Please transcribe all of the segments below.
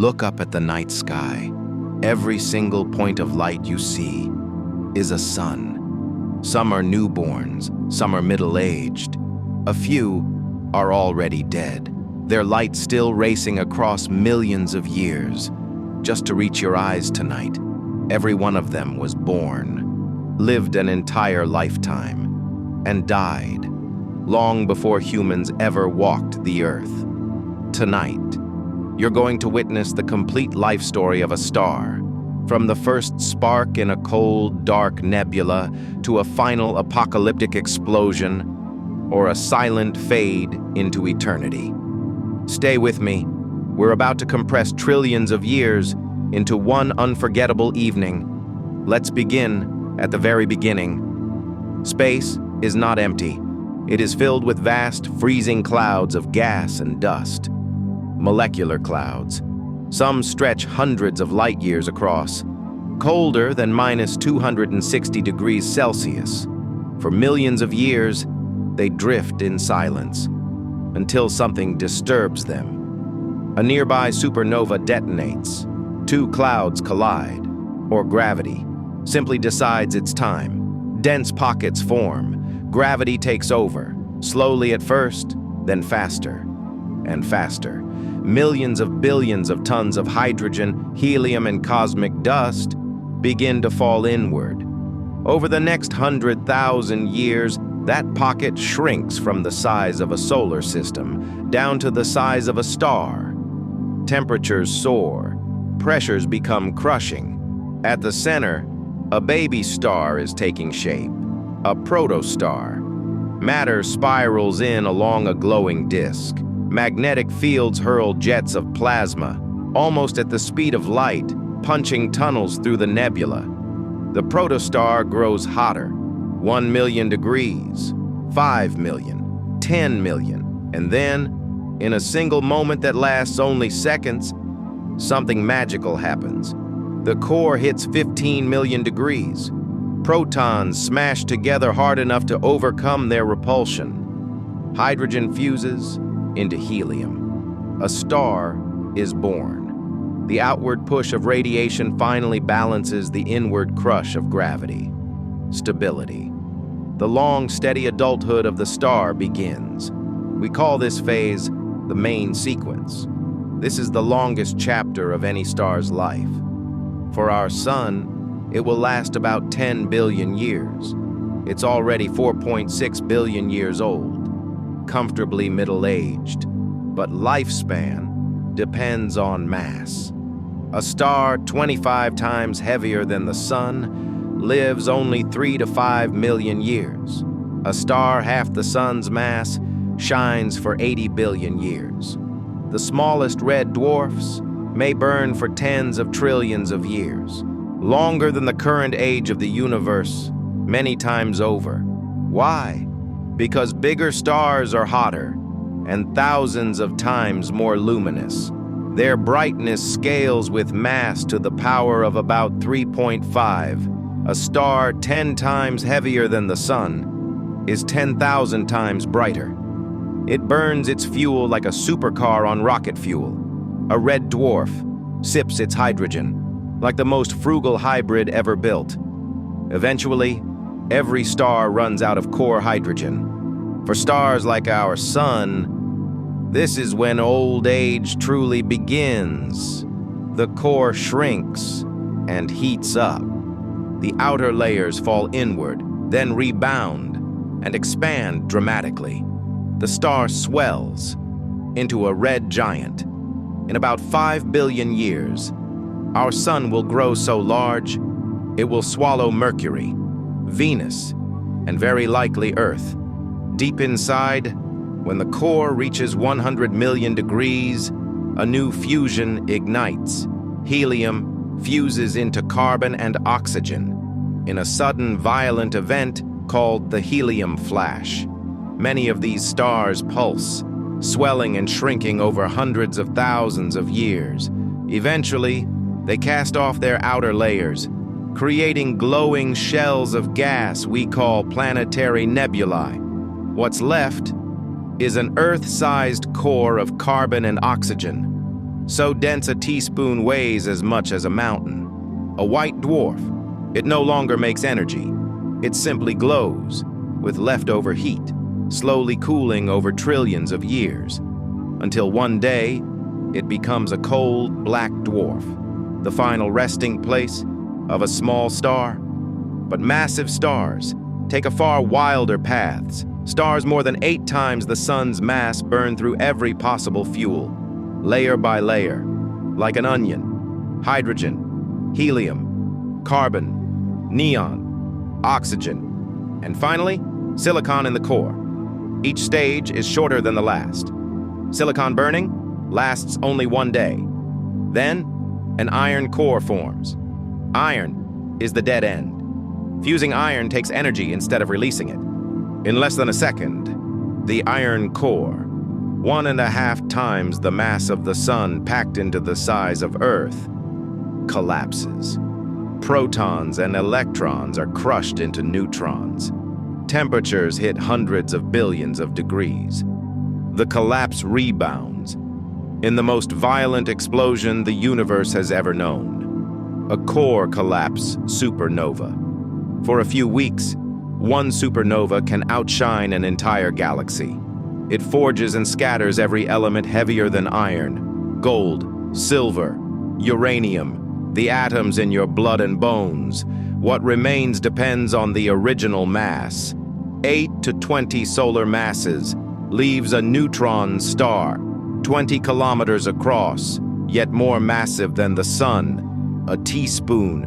Look up at the night sky. Every single point of light you see is a sun. Some are newborns, some are middle-aged. A few are already dead, their light still racing across millions of years, just to reach your eyes tonight. Every one of them was born, lived an entire lifetime, and died long before humans ever walked the earth. Tonight, you're going to witness the complete life story of a star, from the first spark in a cold, dark nebula to a final apocalyptic explosion or a silent fade into eternity. Stay with me. We're about to compress trillions of years into one unforgettable evening. Let's begin at the very beginning. Space is not empty. It is filled with vast, freezing clouds of gas and dust. Molecular clouds. Some stretch hundreds of light years across, colder than -260 degrees Celsius. For millions of years, they drift in silence until something disturbs them. A nearby supernova detonates, two clouds collide, or gravity simply decides it's time. Dense pockets form, gravity takes over, slowly at first, then faster and faster. Millions of billions of tons of hydrogen, helium, and cosmic dust begin to fall inward. Over the next 100,000 years, that pocket shrinks from the size of a solar system down to the size of a star. Temperatures soar, pressures become crushing. At the center, a baby star is taking shape, a protostar. Matter spirals in along a glowing disk. Magnetic fields hurl jets of plasma, almost at the speed of light, punching tunnels through the nebula. The protostar grows hotter, 1 million degrees, 5 million, 10 million, and then, in a single moment that lasts only seconds, something magical happens. The core hits 15 million degrees. Protons smash together hard enough to overcome their repulsion. Hydrogen fuses into helium. A star is born. The outward push of radiation finally balances the inward crush of gravity. Stability. The long, steady adulthood of the star begins. We call this phase the main sequence. This is the longest chapter of any star's life. For our sun, it will last about 10 billion years. It's already 4.6 billion years old, comfortably middle-aged, but lifespan depends on mass. A star 25 times heavier than the sun lives only 3 to 5 million years. A star half the sun's mass shines for 80 billion years. The smallest red dwarfs may burn for tens of trillions of years, longer than the current age of the universe, many times over. Why? Because bigger stars are hotter and thousands of times more luminous. Their brightness scales with mass to the power of about 3.5. A star 10 times heavier than the sun is 10,000 times brighter. It burns its fuel like a supercar on rocket fuel. A red dwarf sips its hydrogen like the most frugal hybrid ever built. Eventually, every star runs out of core hydrogen. For stars like our sun, this is when old age truly begins. The core shrinks and heats up. The outer layers fall inward, then rebound and expand dramatically. The star swells into a red giant. In about 5 billion years, our sun will grow so large, it will swallow Mercury, Venus, and very likely Earth. Deep inside, when the core reaches 100 million degrees, a new fusion ignites. Helium fuses into carbon and oxygen in a sudden violent event called the helium flash. Many of these stars pulse, swelling and shrinking over hundreds of thousands of years. Eventually, they cast off their outer layers, creating glowing shells of gas we call planetary nebulae. What's left is an Earth-sized core of carbon and oxygen. So dense a teaspoon weighs as much as a mountain. A white dwarf. It no longer makes energy. It simply glows, with leftover heat, slowly cooling over trillions of years, until one day, it becomes a cold, black dwarf, the final resting place of a small star. But massive stars take a far wilder paths. Stars more than 8 times the sun's mass burn through every possible fuel, layer by layer, like an onion. Hydrogen, helium, carbon, neon, oxygen, and finally, silicon in the core. Each stage is shorter than the last. Silicon burning lasts only 1 day. Then, an iron core forms. Iron is the dead end. Fusing iron takes energy instead of releasing it. In less than a second, the iron core, 1.5 times the mass of the sun packed into the size of Earth, collapses. Protons and electrons are crushed into neutrons. Temperatures hit hundreds of billions of degrees. The collapse rebounds in the most violent explosion the universe has ever known. A core collapse supernova. For a few weeks, one supernova can outshine an entire galaxy. It forges and scatters every element heavier than iron, gold, silver, uranium, the atoms in your blood and bones. What remains depends on the original mass. 8 to 20 solar masses leaves a neutron star, 20 kilometers across, yet more massive than the sun. A teaspoon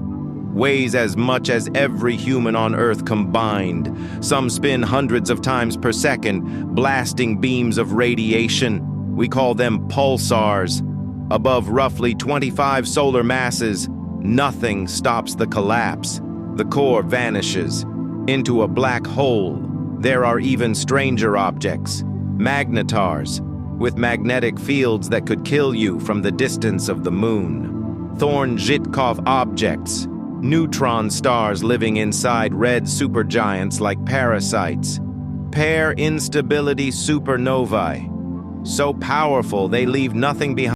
weighs as much as every human on Earth combined. Some spin hundreds of times per second, blasting beams of radiation. We call them pulsars. Above roughly 25 solar masses, nothing stops the collapse. The core vanishes into a black hole. There are even stranger objects, magnetars, with magnetic fields that could kill you from the distance of the moon. Thorn-Zhitkov objects, neutron stars living inside red supergiants like parasites. Pair instability supernovae, so powerful they leave nothing behind.